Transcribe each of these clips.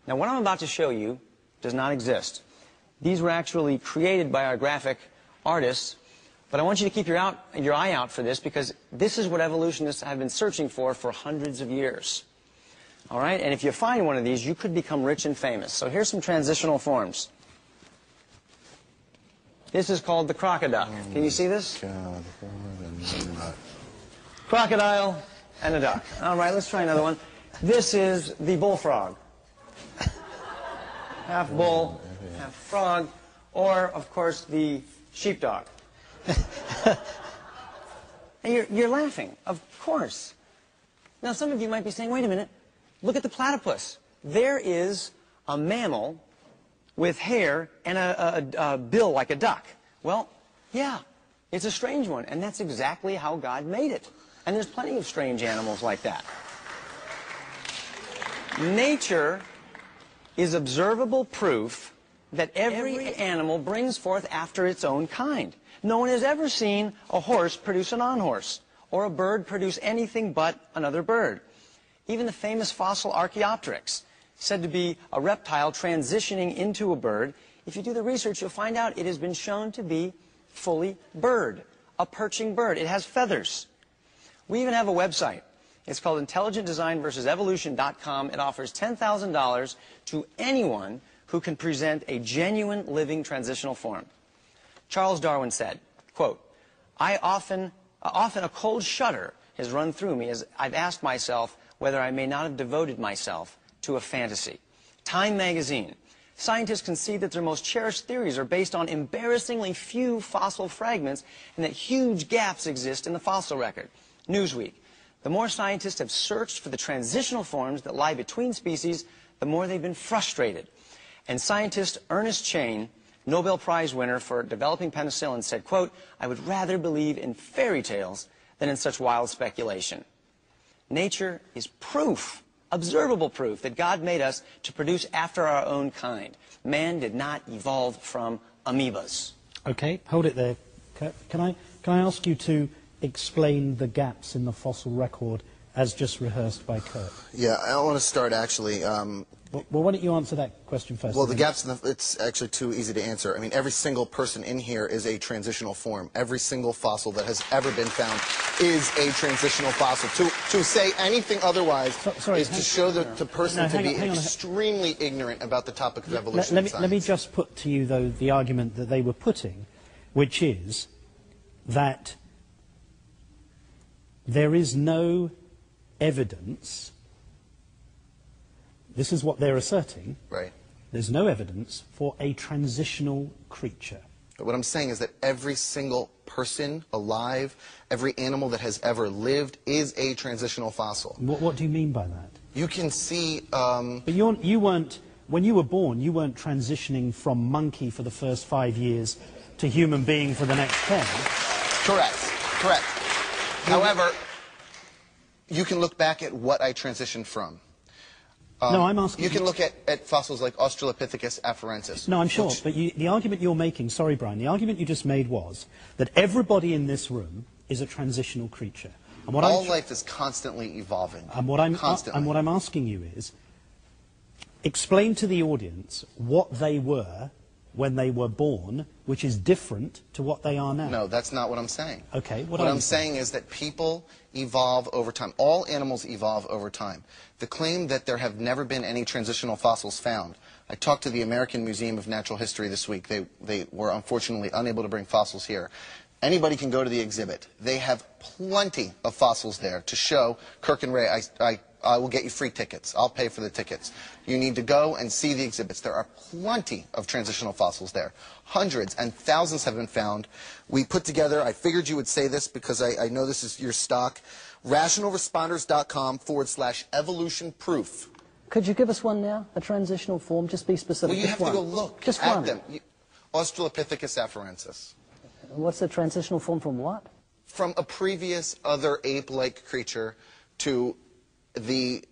Now, what I'm about to show you does not exist. These were actually created by our graphic artists, but I want you to keep your eye out for this, because this is what evolutionists have been searching for hundreds of years. All right? And if you find one of these, you could become rich and famous. So here's some transitional forms. This is called the crocodile. Can you see this? Crocodile and a duck. All right, let's try another one. This is the bullfrog. Half bull, half frog. Or, of course, the sheepdog. And you're laughing, of course. Now, some of you might be saying, wait a minute, look at the platypus. There is a mammal with hair and a bill like a duck. Well, yeah, it's a strange one, and that's exactly how God made it. And there's plenty of strange animals like that. Nature is observable proof that every animal brings forth after its own kind. No one has ever seen a horse produce a non-horse, or a bird produce anything but another bird. Even the famous fossil Archaeopteryx, said to be a reptile transitioning into a bird, if you do the research, you'll find out it has been shown to be fully bird, a perching bird. It has feathers. We even have a website. It's called IntelligentDesignVersusEvolution.com. It offers $10,000 to anyone who can present a genuine living transitional form. Charles Darwin said, quote, often a cold shudder has run through me as I've asked myself whether I may not have devoted myself to a fantasy. Time magazine. Scientists concede that their most cherished theories are based on embarrassingly few fossil fragments and that huge gaps exist in the fossil record. Newsweek. The more scientists have searched for the transitional forms that lie between species, the more they've been frustrated. And scientist Ernest Chain, Nobel Prize winner for developing penicillin, said, quote, I would rather believe in fairy tales than in such wild speculation. Nature is proof, observable proof, that God made us to produce after our own kind. Man did not evolve from amoebas. Okay, hold it there. Can I ask you to explain the gaps in the fossil record as just rehearsed by Kirk? Yeah, I want to start actually. Well, why don't you answer that question first? Well, the gaps, it's actually too easy to answer. I mean, every single person in here is a transitional form. Every single fossil that has ever been found is a transitional fossil. To say anything otherwise is to show the person to be extremely ignorant about the topic of evolution and science. Let me just put to you, though, the argument that they were putting, which is that there is no evidence. This is what they're asserting. Right. There's no evidence for a transitional creature. But what I'm saying is that every single person alive, every animal that has ever lived is a transitional fossil. What do you mean by that? You can see... But you weren't, when you were born, you weren't transitioning from monkey for the first 5 years to human being for the next 10. Correct. However, you can look back at what I transitioned from. No, I'm asking... You can look at fossils like Australopithecus afarensis. No, I'm sure, but the argument you're making, sorry, Brian, the argument you just made was that everybody in this room is a transitional creature. And what all life is constantly evolving. And what I'm asking you is, explain to the audience what they were when they were born, which is different to what they are now. No, that's not what I'm saying. Okay, what I'm saying is that people evolve over time. All animals evolve over time. The claim that there have never been any transitional fossils found. I talked to the American Museum of Natural History this week. They were unfortunately unable to bring fossils here. Anybody can go to the exhibit. They have plenty of fossils there to show. Kirk and Ray, I will get you free tickets. I'll pay for the tickets. You need to go and see the exhibits. There are plenty of transitional fossils there. Hundreds and thousands have been found. We put together, I figured you would say this because I know this is your stock, rationalresponders.com/evolution proof. Could you give us one now? A transitional form? Just be specific. Well, you have to go look at them. Australopithecus afarensis. What's the transitional form from what? From a previous other ape-like creature to the,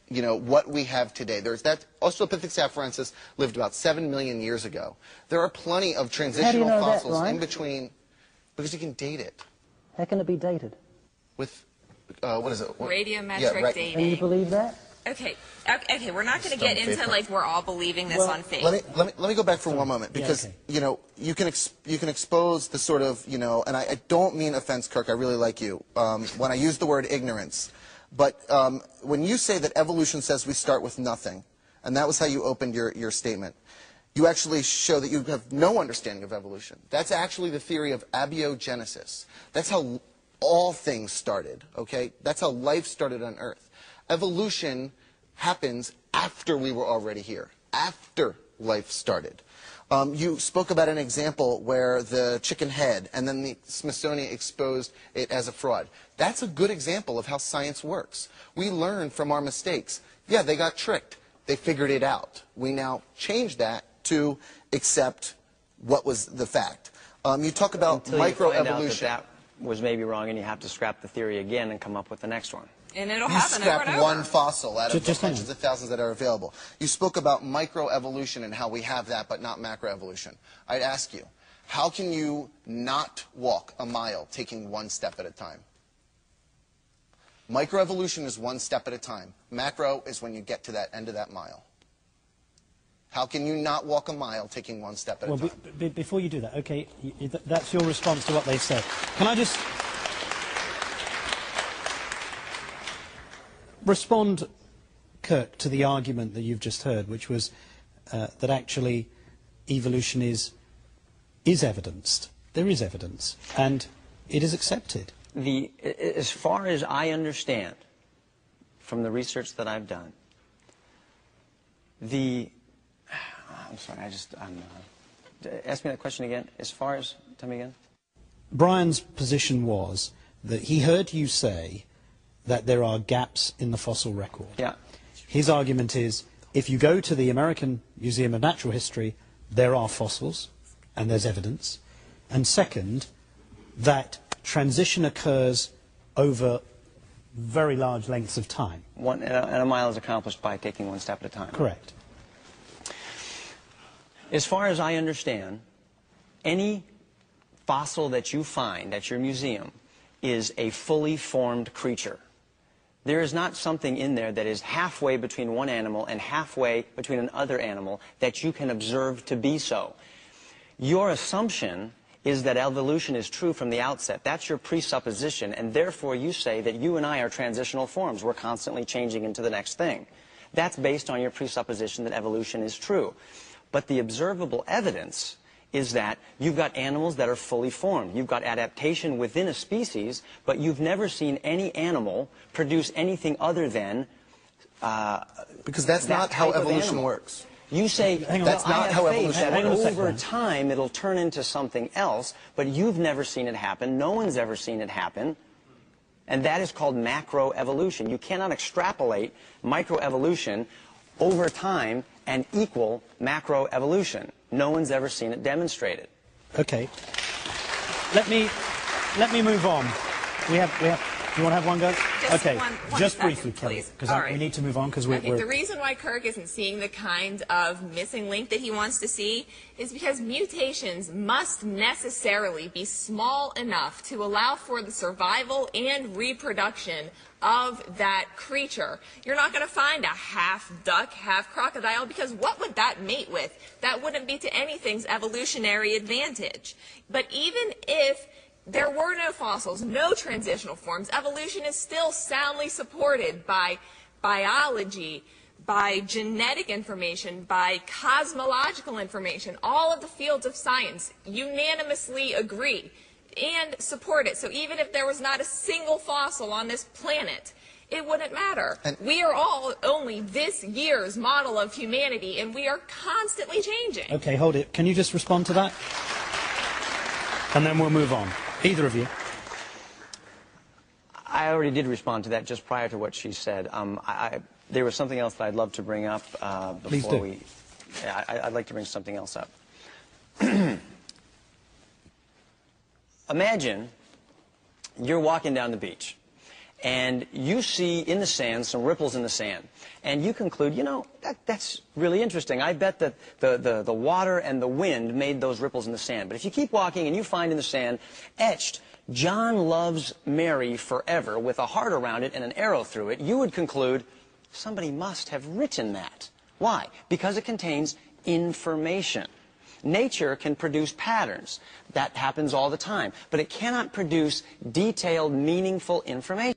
what we have today. There's that Australopithecus afarensis lived about 7 million years ago. There are plenty of transitional fossils in between, because you can date it. How can it be dated? With, what is it? Radiometric dating. And you believe that? Okay, we're not going to get into like we're all believing this on faith. Let me go back for one moment, because you know, you can expose the sort of, you know, and I don't mean offense, Kirk, I really like you when I use the word ignorance, but when you say that evolution says we start with nothing, and that was how you opened your statement, you actually show that you have no understanding of evolution. That's actually the theory of abiogenesis. That's how all things started, okay? That's how life started on Earth. Evolution happens after we were already here, after life started. You spoke about an example where the chicken head, and then the Smithsonian exposed it as a fraud. That's a good example of how science works. We learn from our mistakes. Yeah, they got tricked. They figured it out. We now change that to accept what was the fact. You talk about microevolution. That was maybe wrong, and you have to scrap the theory again and come up with the next one. And it'll happen over and over. You scrap one fossil out of the hundreds of thousands that are available. You spoke about microevolution and how we have that, but not macroevolution. I'd ask you, how can you not walk a mile taking one step at a time? Microevolution is one step at a time. Macro is when you get to that end of that mile. How can you not walk a mile taking one step at a time? Well, before you do that, okay, that's your response to what they said. Can I just respond, Kirk, to the argument that you've just heard, which was that actually evolution is evidenced. There is evidence, and it is accepted. As far as I understand from the research that I've done, I'm sorry, ask me that question again. As far as, tell me again. Brian's position was that he heard you say that there are gaps in the fossil record. Yeah. His argument is, if you go to the American Museum of Natural History, there are fossils, and there's evidence. And second, that transition occurs over very large lengths of time. And a mile is accomplished by taking one step at a time. Correct. As far as I understand, any fossil that you find at your museum is a fully formed creature. There is not something in there that is halfway between one animal and halfway between another animal that you can observe to be so. Your assumption is that evolution is true from the outset. That's your presupposition, and therefore you say that you and I are transitional forms. We're constantly changing into the next thing. That's based on your presupposition that evolution is true. But the observable evidence is that you've got animals that are fully formed. You've got adaptation within a species, but you've never seen any animal produce anything other than because that's not how evolution works. You say, that's not how evolution works. Over time it'll turn into something else, but you've never seen it happen. No one's ever seen it happen. And that is called macroevolution. You cannot extrapolate microevolution over time and equal macroevolution. No one's ever seen it demonstrated. Okay. Let me move on. Do you want to have one go? Just briefly, Kelly, because we need to move on because we're... The reason why Kirk isn't seeing the kind of missing link that he wants to see is because mutations must necessarily be small enough to allow for the survival and reproduction of that creature. You're not going to find a half duck, half crocodile, because what would that mate with? That wouldn't be to anything's evolutionary advantage. But even if there were no fossils, no transitional forms, evolution is still soundly supported by biology, by genetic information, by cosmological information. All of the fields of science unanimously agree and support it. So even if there was not a single fossil on this planet, it wouldn't matter. We are all only this year's model of humanity, and we are constantly changing. Okay, hold it. Can you just respond to that? And then we'll move on. Either of you. I already did respond to that just prior to what she said. There was something else that I'd love to bring up before we... I'd like to bring something else up. Imagine you're walking down the beach, and you see in the sand some ripples in the sand, and you conclude, you know, that's really interesting. I bet that the water and the wind made those ripples in the sand. But if you keep walking and you find in the sand etched, "John loves Mary forever," with a heart around it and an arrow through it, you would conclude Somebody must have written that. Why? Because it contains information. Nature can produce patterns. That happens all the time. But it cannot produce detailed, meaningful information.